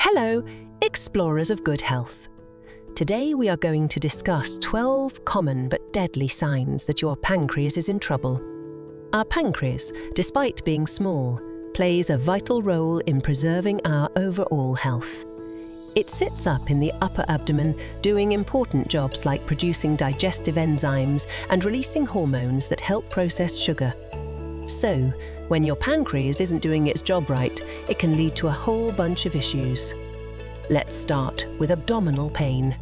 Hello, explorers of good health. Today we are going to discuss 12 common but deadly signs that your pancreas is in trouble. Our pancreas, despite being small, plays a vital role in preserving our overall health. It sits up in the upper abdomen, doing important jobs like producing digestive enzymes and releasing hormones that help process sugar. So, when your pancreas isn't doing its job right, it can lead to a whole bunch of issues. Let's start with abdominal pain.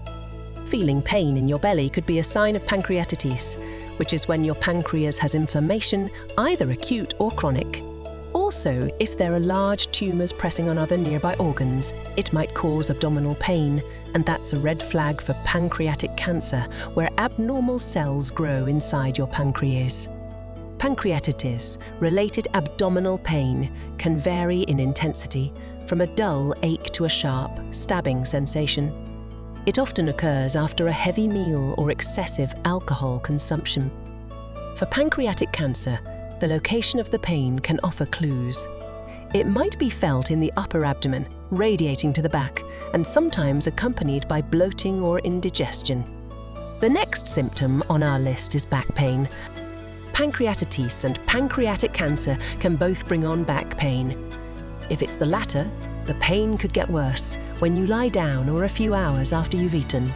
Feeling pain in your belly could be a sign of pancreatitis, which is when your pancreas has inflammation, either acute or chronic. Also, if there are large tumours pressing on other nearby organs, it might cause abdominal pain, and that's a red flag for pancreatic cancer, where abnormal cells grow inside your pancreas. Pancreatitis, related abdominal pain, can vary in intensity, from a dull ache to a sharp, stabbing sensation. It often occurs after a heavy meal or excessive alcohol consumption. For pancreatic cancer, the location of the pain can offer clues. It might be felt in the upper abdomen, radiating to the back, and sometimes accompanied by bloating or indigestion. The next symptom on our list is back pain. Pancreatitis and pancreatic cancer can both bring on back pain. If it's the latter, the pain could get worse when you lie down or a few hours after you've eaten.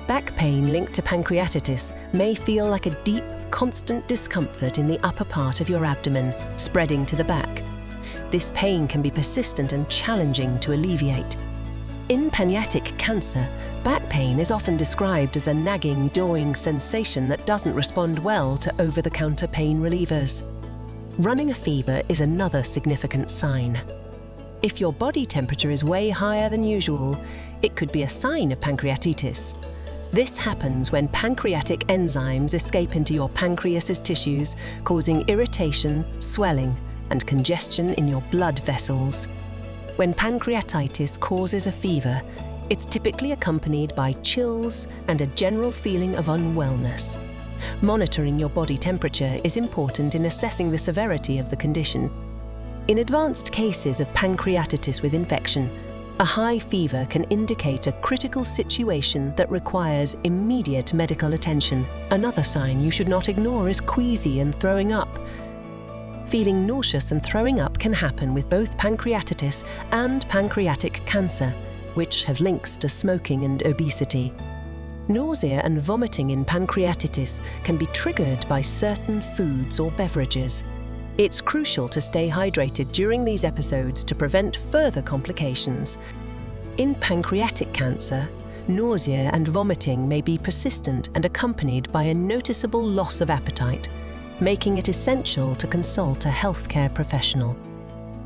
Back pain linked to pancreatitis may feel like a deep, constant discomfort in the upper part of your abdomen, spreading to the back. This pain can be persistent and challenging to alleviate. In pancreatic cancer, back pain is often described as a nagging, gnawing sensation that doesn't respond well to over-the-counter pain relievers. Running a fever is another significant sign. If your body temperature is way higher than usual, it could be a sign of pancreatitis. This happens when pancreatic enzymes escape into your pancreas's tissues, causing irritation, swelling, and congestion in your blood vessels. When pancreatitis causes a fever, it's typically accompanied by chills and a general feeling of unwellness. Monitoring your body temperature is important in assessing the severity of the condition. In advanced cases of pancreatitis with infection, a high fever can indicate a critical situation that requires immediate medical attention. Another sign you should not ignore is queasy and throwing up. Feeling nauseous and throwing up can happen with both pancreatitis and pancreatic cancer, which have links to smoking and obesity. Nausea and vomiting in pancreatitis can be triggered by certain foods or beverages. It's crucial to stay hydrated during these episodes to prevent further complications. In pancreatic cancer, nausea and vomiting may be persistent and accompanied by a noticeable loss of appetite, making it essential to consult a healthcare professional.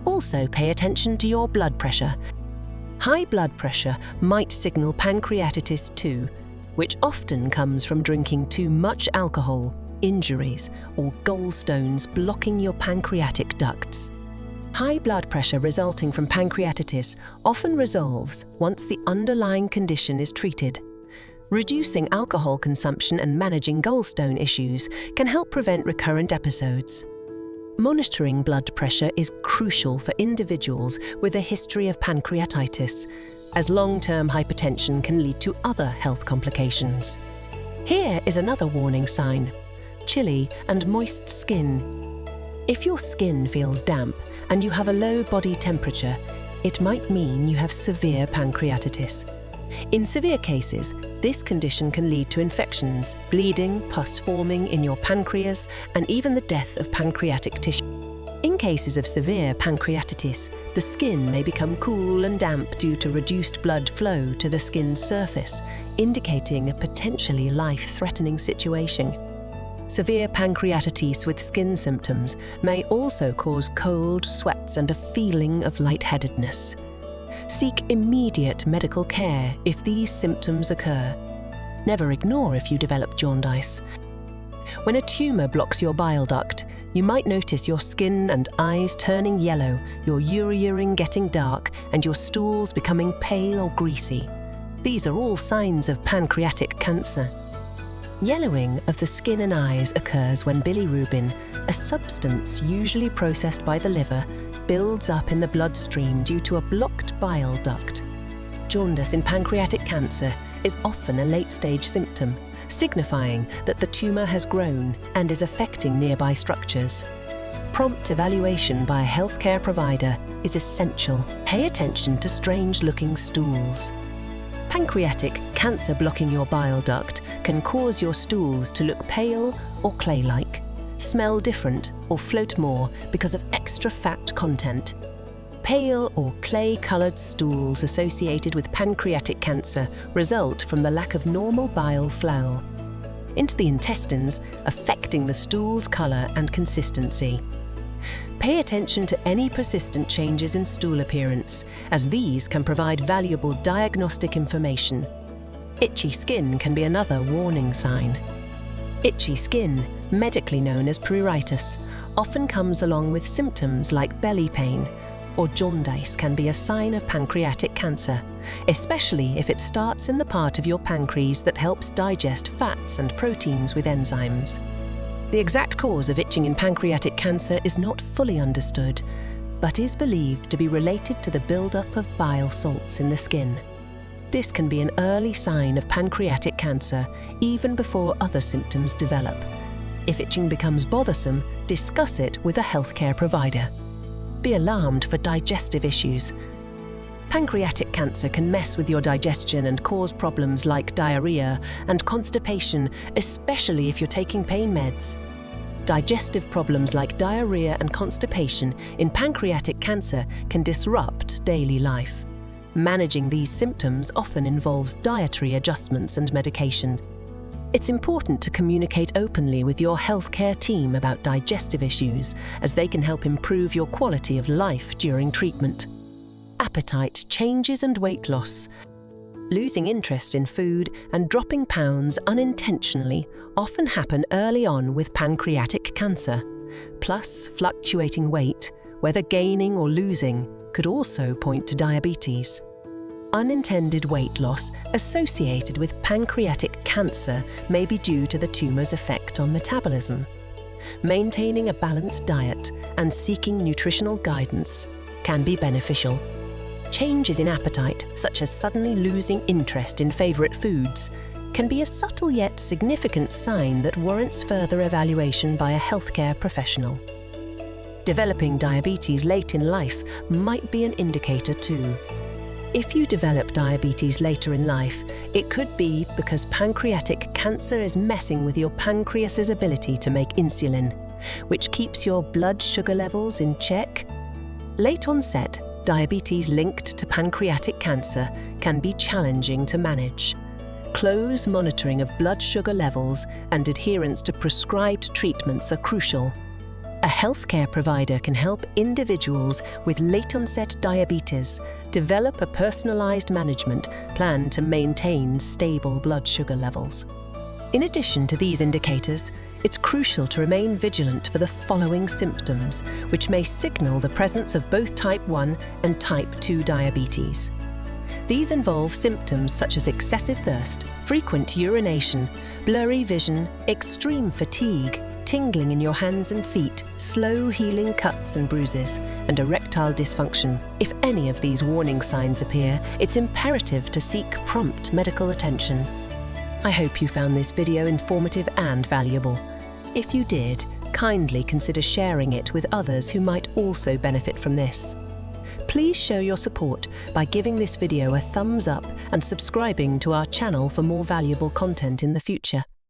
Also, pay attention to your blood pressure. High blood pressure might signal pancreatitis too, which often comes from drinking too much alcohol, injuries, or gallstones blocking your pancreatic ducts. High blood pressure resulting from pancreatitis often resolves once the underlying condition is treated. Reducing alcohol consumption and managing gallstone issues can help prevent recurrent episodes. Monitoring blood pressure is crucial for individuals with a history of pancreatitis, as long-term hypertension can lead to other health complications. Here is another warning sign: chilly and moist skin. If your skin feels damp and you have a low body temperature, it might mean you have severe pancreatitis. In severe cases, this condition can lead to infections, bleeding, pus forming in your pancreas, and even the death of pancreatic tissue. In cases of severe pancreatitis, the skin may become cool and damp due to reduced blood flow to the skin's surface, indicating a potentially life-threatening situation. Severe pancreatitis with skin symptoms may also cause cold sweats and a feeling of lightheadedness. Seek immediate medical care if these symptoms occur. Never ignore if you develop jaundice. When a tumor blocks your bile duct, you might notice your skin and eyes turning yellow, your urine getting dark, and your stools becoming pale or greasy. These are all signs of pancreatic cancer. Yellowing of the skin and eyes occurs when bilirubin, a substance usually processed by the liver, builds up in the bloodstream due to a blocked bile duct. Jaundice in pancreatic cancer is often a late-stage symptom, signifying that the tumor has grown and is affecting nearby structures. Prompt evaluation by a healthcare provider is essential. Pay attention to strange-looking stools. Pancreatic cancer blocking your bile duct can cause your stools to look pale or clay-like, smell different or float more because of extra fat content. Pale or clay-coloured stools associated with pancreatic cancer result from the lack of normal bile flow into the intestines, affecting the stool's colour and consistency. Pay attention to any persistent changes in stool appearance, as these can provide valuable diagnostic information. Itchy skin can be another warning sign. Itchy skin, medically known as pruritus, often comes along with symptoms like belly pain, or jaundice can be a sign of pancreatic cancer, especially if it starts in the part of your pancreas that helps digest fats and proteins with enzymes. The exact cause of itching in pancreatic cancer is not fully understood, but is believed to be related to the buildup of bile salts in the skin. This can be an early sign of pancreatic cancer, even before other symptoms develop. If itching becomes bothersome, discuss it with a healthcare provider. Be alarmed for digestive issues. Pancreatic cancer can mess with your digestion and cause problems like diarrhea and constipation, especially if you're taking pain meds. Digestive problems like diarrhea and constipation in pancreatic cancer can disrupt daily life. Managing these symptoms often involves dietary adjustments and medication. It's important to communicate openly with your healthcare team about digestive issues, as they can help improve your quality of life during treatment. Appetite changes and weight loss. Losing interest in food and dropping pounds unintentionally often happen early on with pancreatic cancer. Plus, fluctuating weight, whether gaining or losing, could also point to diabetes. Unintended weight loss associated with pancreatic cancer may be due to the tumor's effect on metabolism. Maintaining a balanced diet and seeking nutritional guidance can be beneficial. Changes in appetite, such as suddenly losing interest in favorite foods, can be a subtle yet significant sign that warrants further evaluation by a healthcare professional. Developing diabetes late in life might be an indicator too. If you develop diabetes later in life, it could be because pancreatic cancer is messing with your pancreas's ability to make insulin, which keeps your blood sugar levels in check. Late onset diabetes linked to pancreatic cancer can be challenging to manage. Close monitoring of blood sugar levels and adherence to prescribed treatments are crucial. A healthcare provider can help individuals with late-onset diabetes develop a personalized management plan to maintain stable blood sugar levels. In addition to these indicators, it's crucial to remain vigilant for the following symptoms, which may signal the presence of both type 1 and type 2 diabetes. These involve symptoms such as excessive thirst, frequent urination, blurry vision, extreme fatigue, tingling in your hands and feet, slow healing cuts and bruises, and erectile dysfunction. If any of these warning signs appear, it's imperative to seek prompt medical attention. I hope you found this video informative and valuable. If you did, kindly consider sharing it with others who might also benefit from this. Please show your support by giving this video a thumbs up and subscribing to our channel for more valuable content in the future.